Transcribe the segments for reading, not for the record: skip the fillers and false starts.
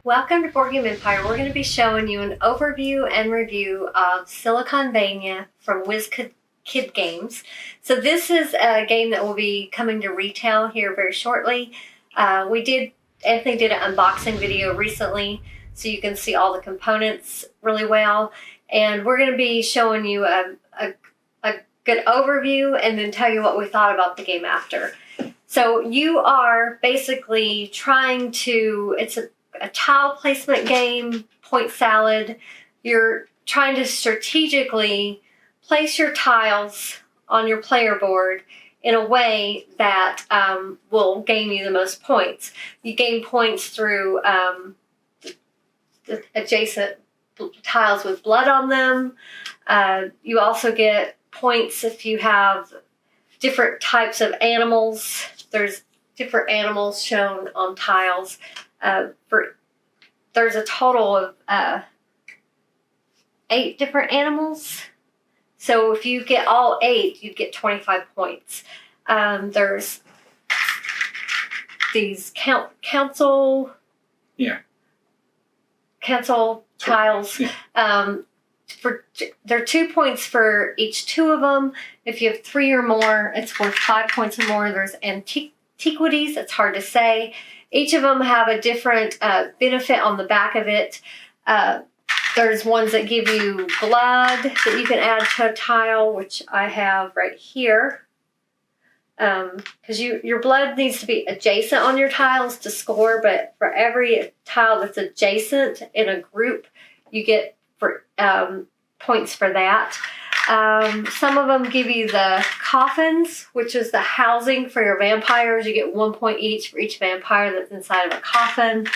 Welcome to Board Game Empire. We're going to be showing you an overview and review of SiliconVania from WizKids Games. So this is a game that will be coming to retail here very shortly. Anthony did an unboxing video recently, so you can see all the components really well. And we're going to be showing you a good overview and then tell you what we thought about the game after. So you are basically trying to, it's a tile placement game, point salad. You're trying to strategically place your tiles on your player board in a way that will gain you the most points. You gain points through the adjacent tiles with blood on them. You also get points if you have different types of animals. There's different animals shown on tiles. There's a total of 8 different animals. So if you get all 8, you'd get 25 points. There's these council tiles. Yeah. There are 2 points for each 2 of them. If you have 3 or more, it's worth 5 points or more. There's antiquities. It's hard to say. Each of them have a different benefit on the back of it. There's ones that give you blood that you can add to a tile, which I have right here. Because your blood needs to be adjacent on your tiles to score, but for every tile that's adjacent in a group, you get points for that. Some of them give you the coffins, which is the housing for your vampires. You get 1 point each for each vampire that's inside of a coffin.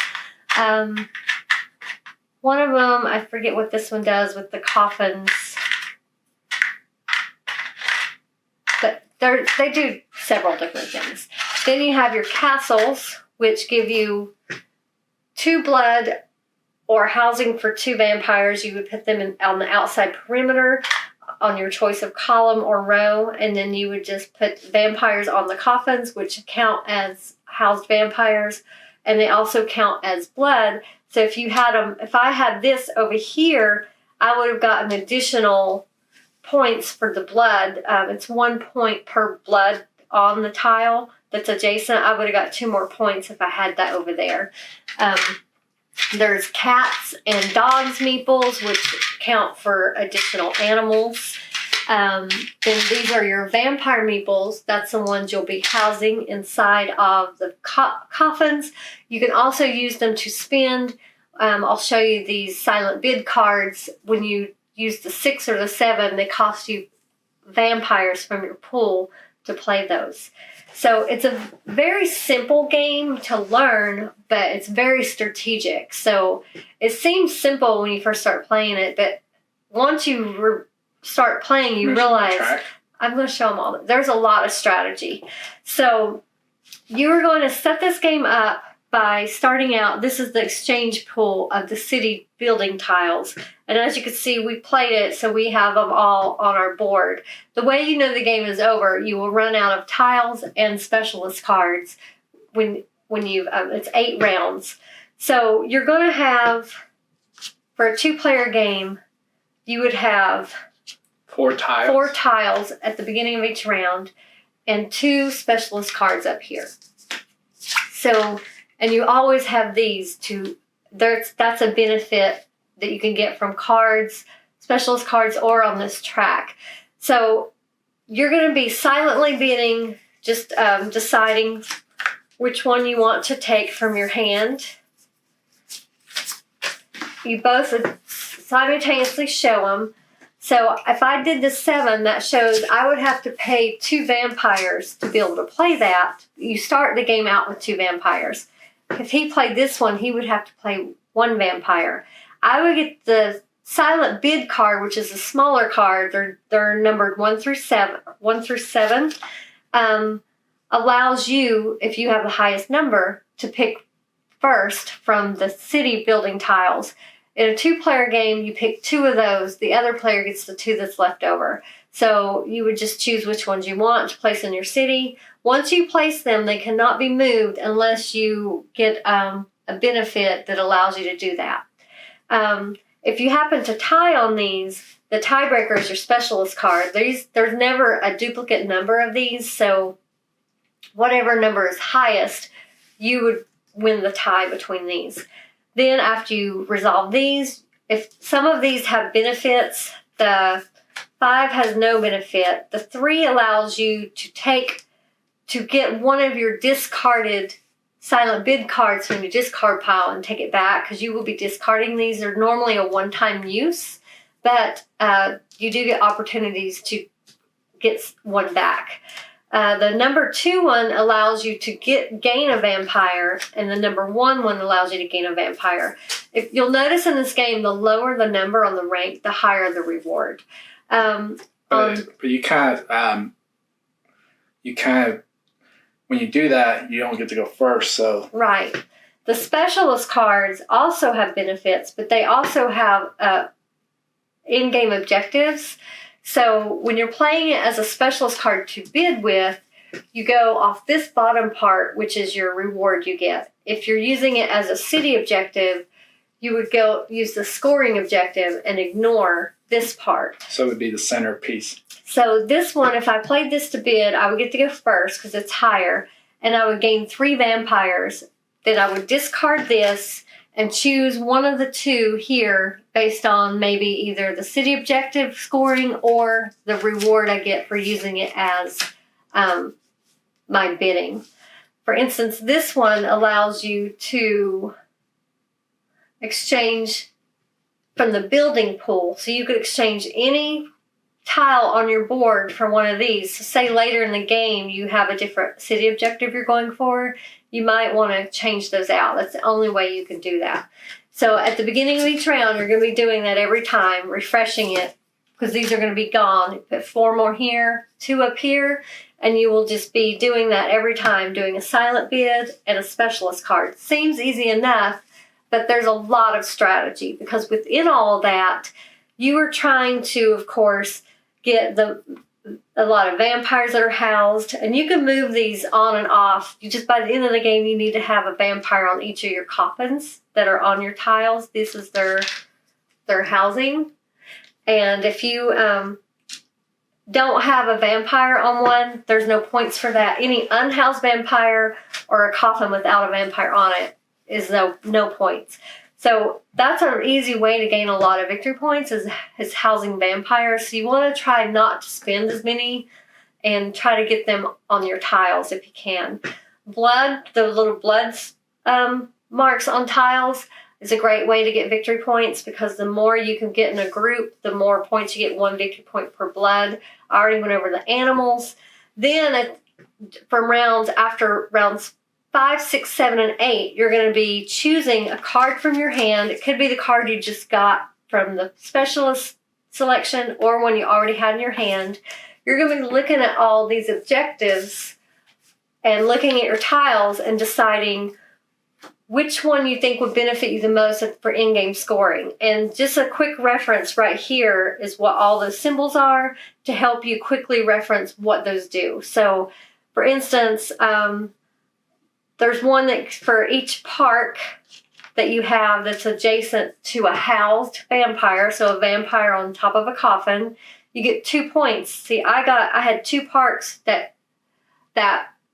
One of them, I forget what this one does with the coffins, but they do several different things. Then you have your castles, which give you 2 blood or housing for 2 vampires. You would put them on the outside perimeter on your choice of column or row, and then you would just put vampires on the coffins, which count as housed vampires, and they also count as blood. So if I had this over here, I would have gotten additional points for the blood. It's 1 point per blood on the tile that's adjacent. I would have got 2 more points if I had that over there. There's cats and dogs meeples, which count for additional animals. Then these are your vampire meeples. That's the ones you'll be housing inside of the coffins. You can also use them to spend. I'll show you these silent bid cards. When you use the 6 or the 7, they cost you vampires from your pool to play those. So it's a very simple game to learn, but it's very strategic. So it seems simple when you first start playing it, but once you start playing, you realize, I'm going to show them all. There's a lot of strategy. So you're going to set this game up by starting out. This is the exchange pool of the city building tiles. And as you can see, we played it, so we have them all on our board. The way you know the game is over, you will run out of tiles and specialist cards when it's 8 rounds. So you're going to have, for a 2-player game, you would have 4 tiles. 4 tiles at the beginning of each round and 2 specialist cards up here. So, and you always have these that's a benefit that you can get from cards, specialist cards, or on this track. So you're going to be silently bidding, just deciding which one you want to take from your hand. You both simultaneously show them. So if I did the 7, that shows I would have to pay 2 vampires to be able to play that. You start the game out with 2 vampires. If he played this one, he would have to play 1 vampire. I would get the silent bid card, which is a smaller card. They're numbered 1 through 7. 1 through 7 allows you, if you have the highest number, to pick first from the city building tiles. In a 2-player game, you pick 2 of those. The other player gets the 2 that's left over. So you would just choose which ones you want to place in your city. Once you place them, they cannot be moved unless you get a benefit that allows you to do that. If you happen to tie on these, the tiebreaker is your specialist card. There's never a duplicate number of these, so whatever number is highest, you would win the tie between these. Then after you resolve these, if some of these have benefits, the 5 has no benefit. The 3 allows you to get one of your discarded silent bid cards from your discard pile and take it back, because you will be discarding these. They're normally a one-time use, but you do get opportunities to get one back. The number 2 one allows you to gain a vampire, and the number 1 one allows you to gain a vampire. If you'll notice in this game, the lower the number on the rank, the higher the reward. But you kind of, when you do that, you don't get to go first. So right. The specialist cards also have benefits, but they also have in-game objectives. So when you're playing it as a specialist card to bid with, you go off this bottom part, which is your reward you get. If you're using it as a city objective, you would go use the scoring objective and ignore this part. So it would be the centerpiece. So this one, if I played this to bid, I would get to go first because it's higher, and I would gain 3 vampires. Then I would discard this and choose one of the 2 here based on maybe either the city objective scoring or the reward I get for using it as my bidding. For instance, this one allows you to exchange from the building pool. So you could exchange any tile on your board for one of these. So say later in the game you have a different city objective you're going for, you might want to change those out. That's the only way you can do that. So at the beginning of each round, you're going to be doing that every time, refreshing it, because these are going to be gone. Put 4 more here, 2 up here, and you will just be doing that every time, doing a silent bid and a specialist card. Seems easy enough, but there's a lot of strategy, because within all that, you are trying to, of course, get a lot of vampires that are housed, and you can move these on and off. You just, by the end of the game, you need to have a vampire on each of your coffins that are on your tiles. This is their housing. And if you don't have a vampire on one, there's no points for that. Any unhoused vampire or a coffin without a vampire on it is no points. So that's an easy way to gain a lot of victory points is housing vampires. So you want to try not to spend as many and try to get them on your tiles if you can. Blood, the little blood marks on tiles is a great way to get victory points, because the more you can get in a group, the more points you get. 1 victory point per blood. I already went over the animals. Then from after rounds 5, 6, 7, and 8, you're going to be choosing a card from your hand. It could be the card you just got from the specialist selection or one you already had in your hand. You're going to be looking at all these objectives and looking at your tiles and deciding which one you think would benefit you the most for in-game scoring. And just a quick reference right here is what all those symbols are to help you quickly reference what those do. So, for instance, there's one that for each park that you have that's adjacent to a housed vampire, so a vampire on top of a coffin, you get 2 points. See, I had 2 parks that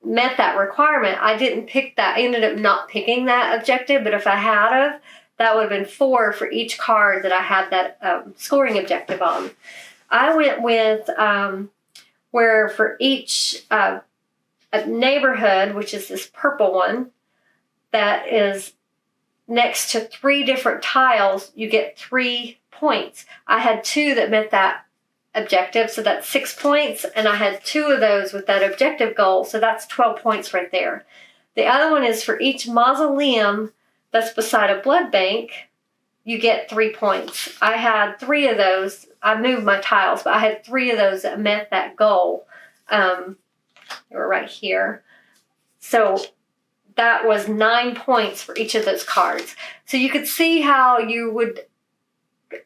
met that requirement. I didn't pick that. I ended up not picking that objective, but if I had that would have been 4 for each card that I had that scoring objective on. I went with where for each a neighborhood, which is this purple one, that is next to 3 different tiles, you get 3 points. I had 2 that met that objective, so that's 6 points, and I had 2 of those with that objective goal, so that's 12 points right there. The other one is for each mausoleum that's beside a blood bank, you get 3 points. I had 3 of those. I moved my tiles, but I had 3 of those that met that goal. They were right here. So that was 9 points for each of those cards. So you could see how you would,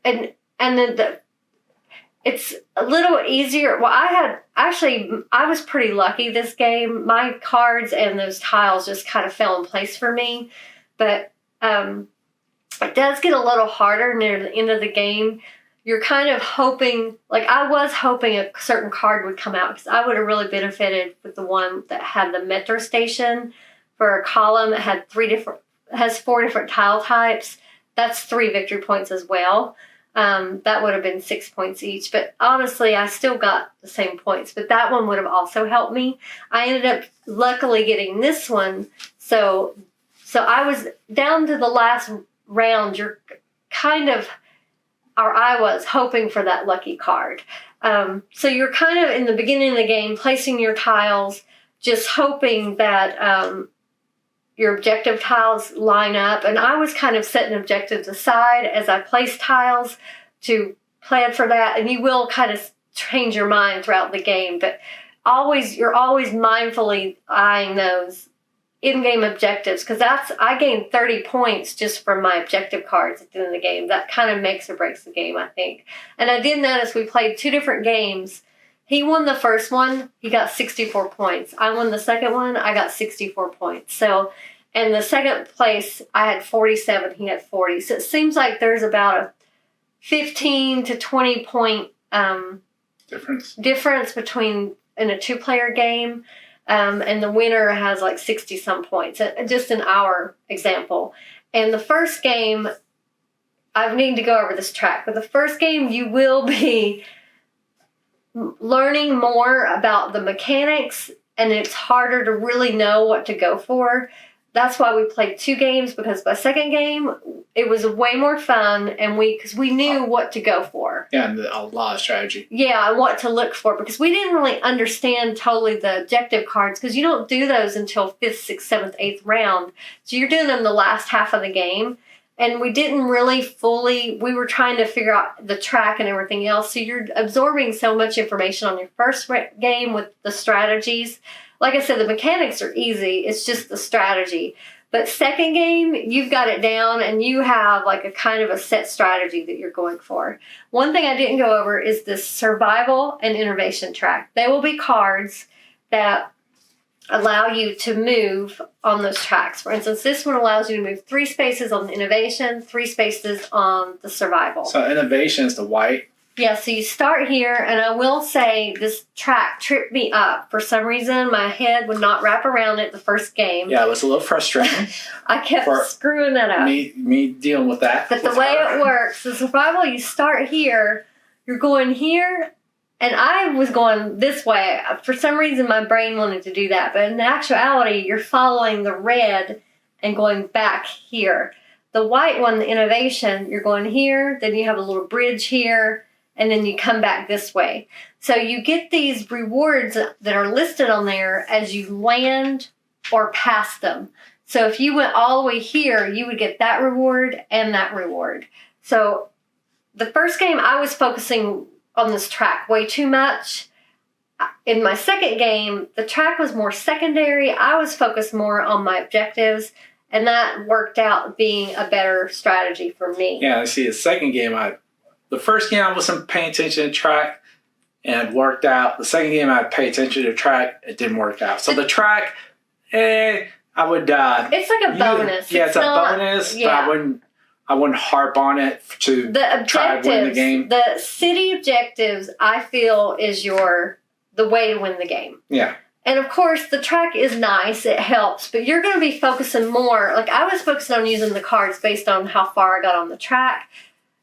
and then it's a little easier. Well, I was pretty lucky this game. My cards and those tiles just kind of fell in place for me. But it does get a little harder near the end of the game. You're kind of hoping, like I was hoping a certain card would come out because I would have really benefited with the one that had the metro station for a column. It had has 4 different tile types. That's 3 victory points as well. That would have been 6 points each. But honestly, I still got the same points. But that one would have also helped me. I ended up luckily getting this one. So I was down to the last round. You're kind of, or I was hoping for that lucky card. So you're kind of in the beginning of the game placing your tiles, just hoping that your objective tiles line up. And I was kind of setting objectives aside as I placed tiles to plan for that. And you will kind of change your mind throughout the game, but you're always mindfully eyeing those in-game objectives, because I gained 30 points just from my objective cards at the end of the game. That kind of makes or breaks the game, I think. And I did notice we played 2 different games. He won the first one. He got 64 points. I won the second one. I got 64 points. So, and the second place, I had 47. He had 40. So it seems like there's about a 15 to 20 point difference between in a 2-player game. And the winner has like 60 some points, just in our example. And the first game, I need to go over this track, but the first game you will be learning more about the mechanics, and it's harder to really know what to go for. That's why we played 2 games, because by second game, it was way more fun, and because we knew what to go for. Yeah, and a lot of strategy. Yeah, and what to look for, because we didn't really understand totally the objective cards, because you don't do those until 5th, 6th, 7th, 8th round. So you're doing them the last half of the game, and we didn't really we were trying to figure out the track and everything else. So you're absorbing so much information on your first game with the strategies. Like I said, the mechanics are easy. It's just the strategy. But second game, you've got it down, and you have like a kind of a set strategy that you're going for. One thing I didn't go over is this survival and innovation track. They will be cards that allow you to move on those tracks. For instance, this one allows you to move 3 spaces on the innovation, 3 spaces on the survival. So innovation is the white. Yeah, so you start here, and I will say this track tripped me up. For some reason, my head would not wrap around it the first game. Yeah, it was a little frustrating. I kept screwing that up. Me dealing with that. But the way it works, the survival, you start here, you're going here, and I was going this way. For some reason, my brain wanted to do that. But in actuality, you're following the red and going back here. The white one, the innovation, you're going here, then you have a little bridge here, and then you come back this way. So you get these rewards that are listed on there as you land or pass them. So if you went all the way here, you would get that reward and that reward. So the first game, I was focusing on this track way too much. In my second game, the track was more secondary. I was focused more on my objectives, and that worked out being a better strategy for me. Yeah, I see. The second game, the first game I wasn't paying attention to track, and it worked out. The second game I paid attention to track, it didn't work out. So the track, I would. It's like a bonus. Yeah, it's a bonus, yeah. But I wouldn't harp on it to try to win the game. The city objectives, I feel, is the way to win the game. Yeah. And of course, the track is nice, it helps, but you're going to be focusing more. Like I was focusing on using the cards based on how far I got on the track.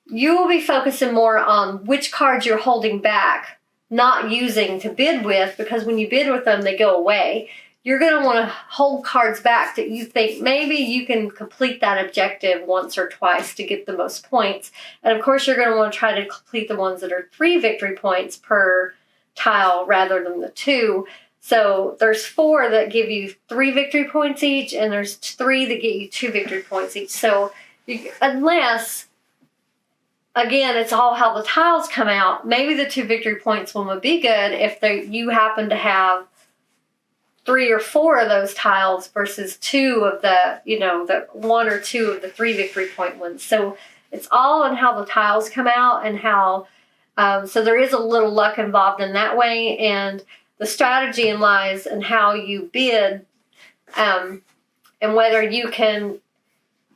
You will be focusing more on which cards you're holding back, not using to bid with, because when you bid with them, they go away. You're going to want to hold cards back that you think maybe you can complete that objective once or twice to get the most points. And of course, you're going to want to try to complete the ones that are 3 victory points per tile rather than the 2. So there's 4 that give you 3 victory points each, and there's 3 that get you 2 victory points each. So unless, again, it's all how the tiles come out, maybe the 2 victory points one would be good if you happen to have 3 or 4 of those tiles versus 2 of the 1 or 2 of the 3 victory point ones. So it's all on how the tiles come out and how, so there is a little luck involved in that way, and the strategy lies in how you bid, and whether you can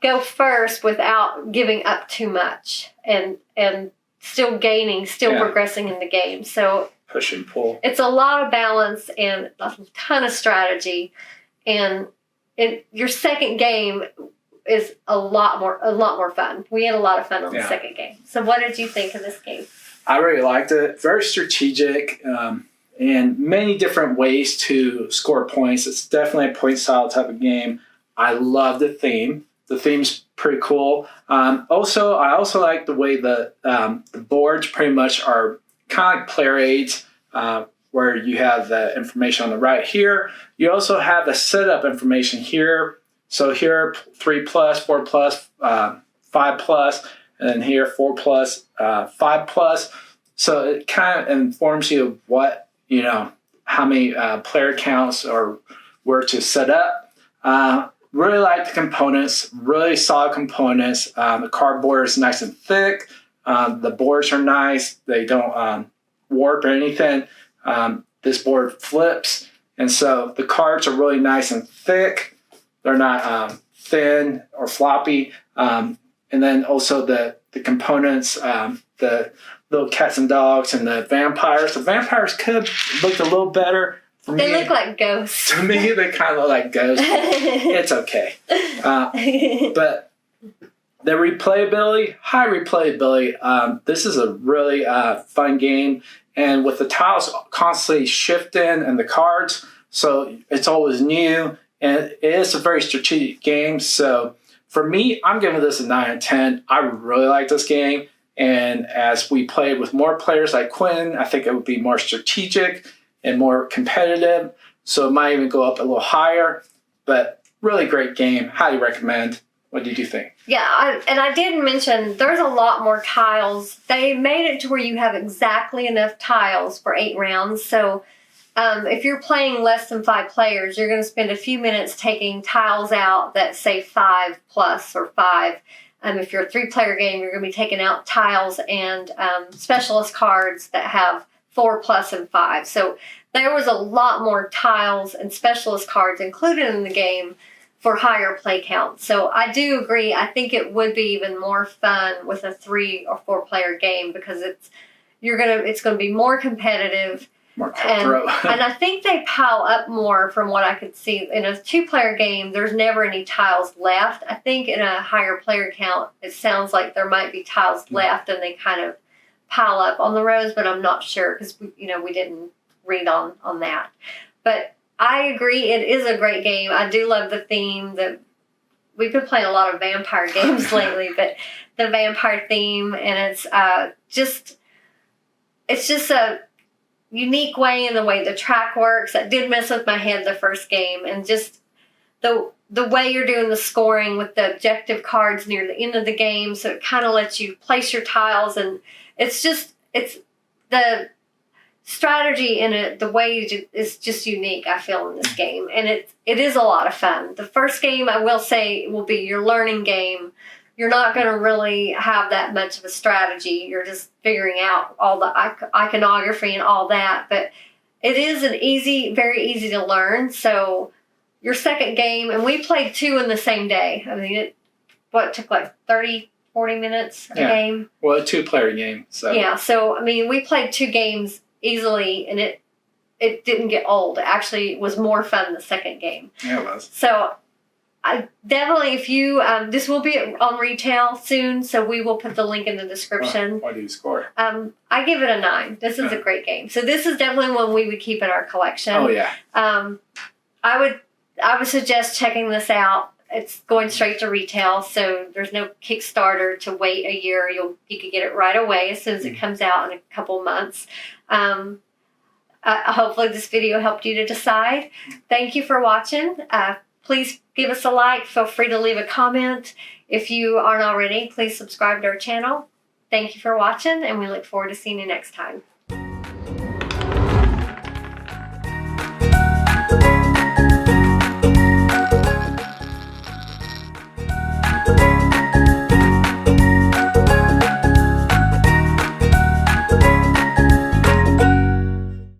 go first without giving up too much and still gaining, still progressing in the game. So push and pull. It's a lot of balance and a ton of strategy. And your second game is a lot more fun. We had a lot of fun on the second game. So what did you think of this game? I really liked it. Very strategic, and many different ways to score points. It's definitely a point style type of game. I love the theme. The theme's pretty cool. I also like the way the boards pretty much are kind of like player aids, where you have the information on the right here. You also have the setup information here. So here, 3+, 4+, 5+, and then here, 4+, 5+. So it kind of informs you what, how many player counts or where to set up. Really like the components, really solid components. The cardboard is nice and thick. The boards are nice. They don't warp or anything. This board flips. And so the cards are really nice and thick. They're not thin or floppy. And then also the components, the little cats and dogs and the vampires. The vampires could look a little better. They look like ghosts. To me, they kind of look like ghosts. It's okay. But the replayability, high replayability. This is a really fun game. And with the tiles constantly shifting and the cards, so it's always new. And it is a very strategic game. So for me, I'm giving this a 9 out of 10. I really like this game. And as we played with more players like Quinn, I think it would be more strategic and more competitive. So it might even go up a little higher. But really great game. Highly recommend. What did you think? Yeah, I did mention there's a lot more tiles. They made it to where you have exactly enough tiles for 8 rounds. So if you're playing less than 5 players, you're going to spend a few minutes taking tiles out that say 5+ or 5. If you're a 3-player game, you're going to be taking out tiles and specialist cards that have 4+ and 5. So there was a lot more tiles and specialist cards included in the game for higher play count. So I do agree. I think it would be even more fun with a 3 or 4-player game because it's going to be more competitive. More cutthroat. And I think they pile up more from what I could see. In a 2-player game, there's never any tiles left. I think in a higher player count, it sounds like there might be tiles left and they kind of pile up on the rows, but I'm not sure because we didn't read on that. But I agree, it is a great game. I do love the theme. We've been playing a lot of vampire games lately, but the vampire theme, and it's just a unique way in the way the track works. That did mess with my head the first game, and just the way you're doing the scoring with the objective cards near the end of the game, so it kind of lets you place your tiles, and it's the strategy in it, the way is just unique, I feel, in this game. And it is a lot of fun. The first game, I will say, will be your learning game. You're not going to really have that much of a strategy. You're just figuring out all the iconography and all that. But it is very easy to learn. So your second game, and we played 2 in the same day. I mean, it took like 30, 40 minutes a game? Well, a 2-player game. So yeah, so I mean, we played 2 games easily, and it didn't get old. It actually was more fun the second game. Yeah, it was. So I definitely, if you this will be on retail soon, so we will put the link in the description. What do you score? I give it a 9. This is a great game. So this is definitely one we would keep in our collection. Oh yeah. I would suggest checking this out. It's going straight to retail, so there's no Kickstarter to wait a year. You can get it right away as soon as it comes out in a couple months. Hopefully this video helped you to decide. Thank you for watching. Please give us a like. Feel free to leave a comment. If you aren't already, please subscribe to our channel. Thank you for watching, and we look forward to seeing you next time.